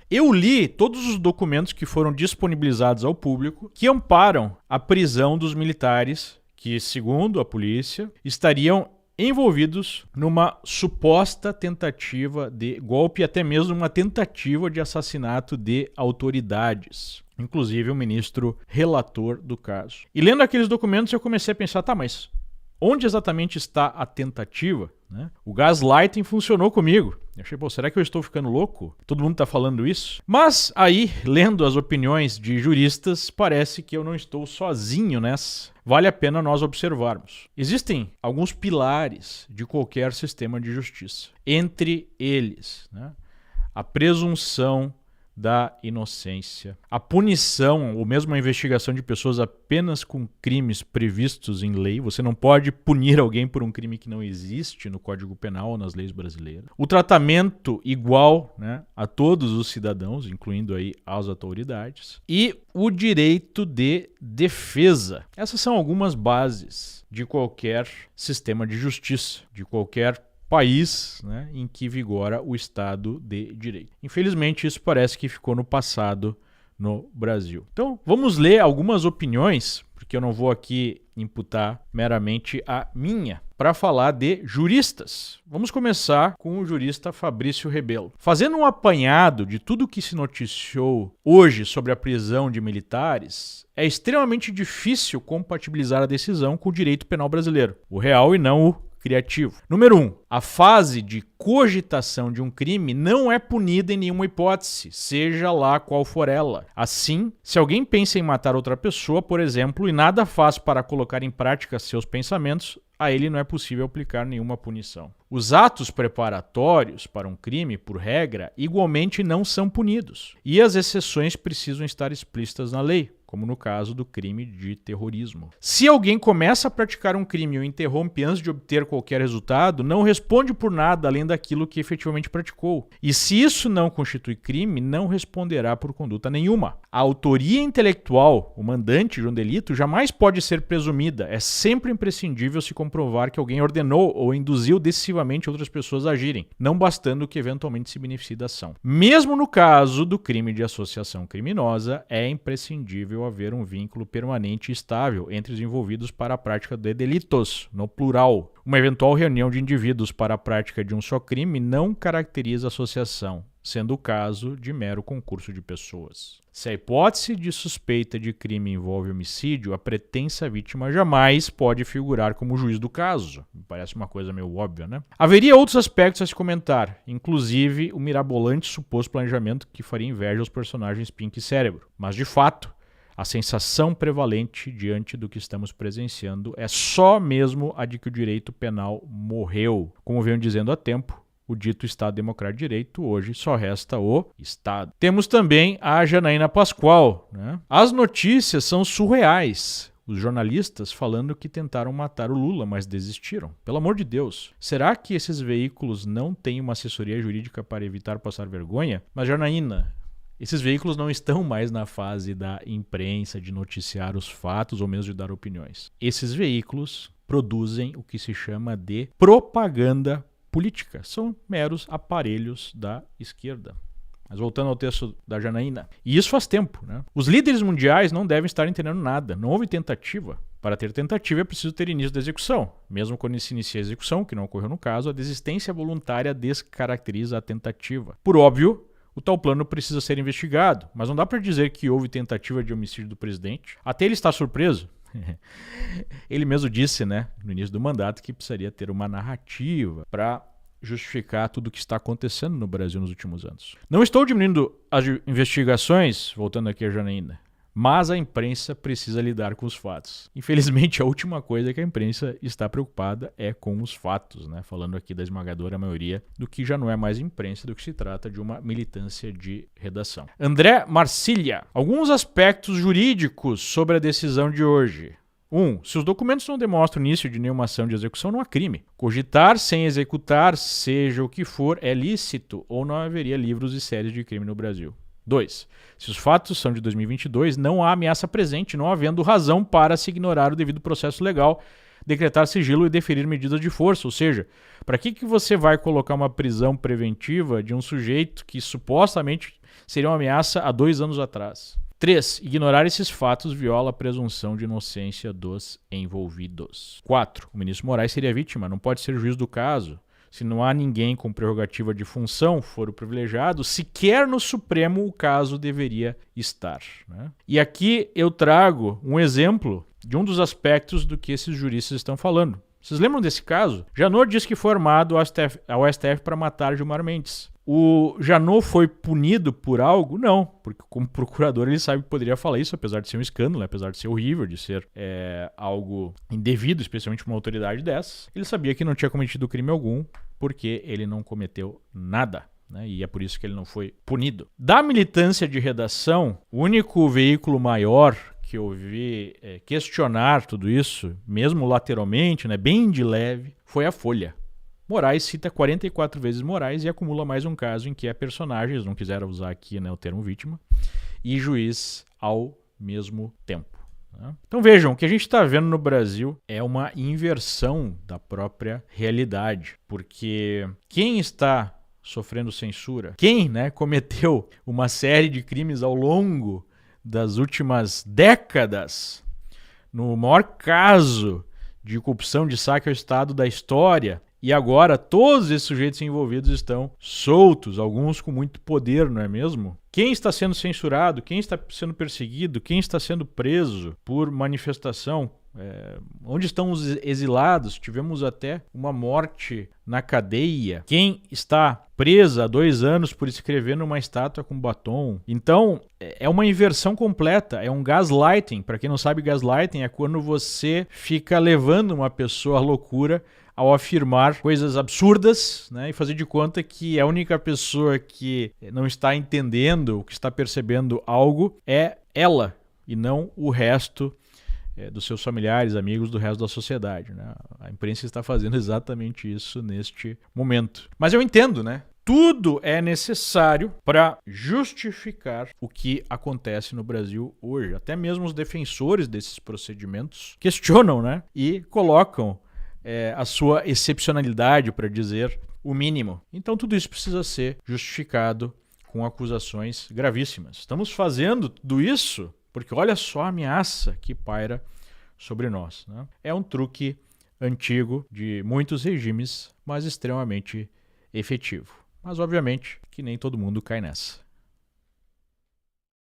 Eu li todos os documentos que foram disponibilizados ao público que amparam a prisão dos militares que, segundo a polícia, estariam envolvidos numa suposta tentativa de golpe, até mesmo uma tentativa de assassinato de autoridades, inclusive o ministro relator do caso. E lendo aqueles documentos eu comecei a pensar, mas onde exatamente está a tentativa? Né? O gaslighting funcionou comigo. Eu achei, será que eu estou ficando louco? Todo mundo está falando isso? Mas aí, lendo as opiniões de juristas, parece que eu não estou sozinho nessa. Vale a pena nós observarmos. Existem alguns pilares de qualquer sistema de justiça. Entre eles, a presunção da inocência, a punição ou mesmo a investigação de pessoas apenas com crimes previstos em lei. Você não pode punir alguém por um crime que não existe no Código Penal ou nas leis brasileiras. O tratamento igual a todos os cidadãos, incluindo aí as autoridades. E o direito de defesa. Essas são algumas bases de qualquer sistema de justiça, de qualquer país em que vigora o Estado de Direito. Infelizmente, isso parece que ficou no passado no Brasil. Então, vamos ler algumas opiniões, porque eu não vou aqui imputar meramente a minha, para falar de juristas. Vamos começar com o jurista Fabrício Rebelo. Fazendo um apanhado de tudo que se noticiou hoje sobre a prisão de militares, é extremamente difícil compatibilizar a decisão com o direito penal brasileiro, o real e não o criativo. Número 1. A fase de cogitação de um crime não é punida em nenhuma hipótese, seja lá qual for ela. Assim, se alguém pensa em matar outra pessoa, por exemplo, e nada faz para colocar em prática seus pensamentos, a ele não é possível aplicar nenhuma punição. Os atos preparatórios para um crime, por regra, igualmente não são punidos. E as exceções precisam estar explícitas na lei, como no caso do crime de terrorismo. Se alguém começa a praticar um crime ou interrompe antes de obter qualquer resultado, não responde por nada além daquilo que efetivamente praticou. E se isso não constitui crime, não responderá por conduta nenhuma. A autoria intelectual, o mandante de um delito, jamais pode ser presumida. É sempre imprescindível se comprovar que alguém ordenou ou induziu decisivamente outras pessoas a agirem, não bastando que eventualmente se beneficie da ação. Mesmo no caso do crime de associação criminosa, é imprescindível haver um vínculo permanente e estável entre os envolvidos para a prática de delitos, no plural. Uma eventual reunião de indivíduos para a prática de um só crime não caracteriza associação, sendo o caso de mero concurso de pessoas. Se a hipótese de suspeita de crime envolve homicídio, a pretensa vítima jamais pode figurar como juiz do caso. Me parece uma coisa meio óbvia, Haveria outros aspectos a se comentar, inclusive o mirabolante suposto planejamento que faria inveja aos personagens Pink e Cérebro. Mas, de fato, a sensação prevalente diante do que estamos presenciando é só mesmo a de que o direito penal morreu. Como venho dizendo há tempo, o dito Estado Democrático de Direito hoje só resta o Estado. Temos também a Janaína Pascoal. As notícias são surreais. Os jornalistas falando que tentaram matar o Lula, mas desistiram. Pelo amor de Deus. Será que esses veículos não têm uma assessoria jurídica para evitar passar vergonha? Mas, Janaína, esses veículos não estão mais na fase da imprensa, de noticiar os fatos ou mesmo de dar opiniões. Esses veículos produzem o que se chama de propaganda política. São meros aparelhos da esquerda. Mas voltando ao texto da Janaína. E isso faz tempo. Os líderes mundiais não devem estar entendendo nada. Não houve tentativa. Para ter tentativa é preciso ter início da execução. Mesmo quando se inicia a execução, que não ocorreu no caso, a desistência voluntária descaracteriza a tentativa. Por óbvio, o tal plano precisa ser investigado, mas não dá para dizer que houve tentativa de homicídio do presidente. Até ele está surpreso. Ele mesmo disse, no início do mandato, que precisaria ter uma narrativa para justificar tudo o que está acontecendo no Brasil nos últimos anos. Não estou diminuindo as investigações, voltando aqui a Janaína, mas a imprensa precisa lidar com os fatos. Infelizmente, a última coisa que a imprensa está preocupada é com os fatos, falando aqui da esmagadora maioria do que já não é mais imprensa, do que se trata de uma militância de redação. André Marcília. Alguns aspectos jurídicos sobre a decisão de hoje. 1. Se os documentos não demonstram início de nenhuma ação de execução, não há crime. Cogitar sem executar, seja o que for, é lícito ou não haveria livros e séries de crime no Brasil. 2. Se os fatos são de 2022, não há ameaça presente, não havendo razão para se ignorar o devido processo legal, decretar sigilo e deferir medidas de força. Ou seja, para que você vai colocar uma prisão preventiva de um sujeito que supostamente seria uma ameaça há 2 anos atrás. 3. Ignorar esses fatos viola a presunção de inocência dos envolvidos. 4. O ministro Moraes seria vítima, não pode ser juiz do caso. Se não há ninguém com prerrogativa de função, foro privilegiado, sequer no Supremo o caso deveria estar, né? E aqui eu trago um exemplo de um dos aspectos do que esses juristas estão falando. Vocês lembram desse caso? Janot disse que foi armado ao STF para matar Gilmar Mendes. O Janot foi punido por algo? Não, porque como procurador ele sabe que poderia falar isso, apesar de ser um escândalo, apesar de ser horrível, de ser algo indevido, especialmente para uma autoridade dessas. Ele sabia que não tinha cometido crime algum, porque ele não cometeu nada, né? E é por isso que ele não foi punido. Da militância de redação, o único veículo maior que eu vi questionar tudo isso, mesmo lateralmente, né, bem de leve, foi a Folha. Moraes cita 44 vezes Moraes e acumula mais um caso em que é personagem, eles não quiseram usar aqui, né, o termo vítima, e juiz ao mesmo tempo, né? Então vejam, o que a gente está vendo no Brasil é uma inversão da própria realidade, porque quem está sofrendo censura, quem, né, cometeu uma série de crimes ao longo das últimas décadas, no maior caso de corrupção de saque ao Estado da história, e agora todos esses sujeitos envolvidos estão soltos, alguns com muito poder, não é mesmo? Quem está sendo censurado, quem está sendo perseguido, quem está sendo preso por manifestação, onde estão os exilados? Tivemos até uma morte na cadeia. Quem está presa há 2 anos por escrever numa estátua com batom? Então, é uma inversão completa, é um gaslighting. Para quem não sabe, gaslighting é quando você fica levando uma pessoa à loucura ao afirmar coisas absurdas, né, e fazer de conta que a única pessoa que não está entendendo, que está percebendo algo, é ela, e não o resto dos seus familiares, amigos, do resto da sociedade, né? A imprensa está fazendo exatamente isso neste momento. Mas eu entendo, né? Tudo é necessário para justificar o que acontece no Brasil hoje. Até mesmo os defensores desses procedimentos questionam, né, e colocam a sua excepcionalidade, para dizer o mínimo. Então tudo isso precisa ser justificado com acusações gravíssimas. Estamos fazendo tudo isso porque olha só a ameaça que paira sobre nós, né? É um truque antigo de muitos regimes, mas extremamente efetivo. Mas obviamente que nem todo mundo cai nessa.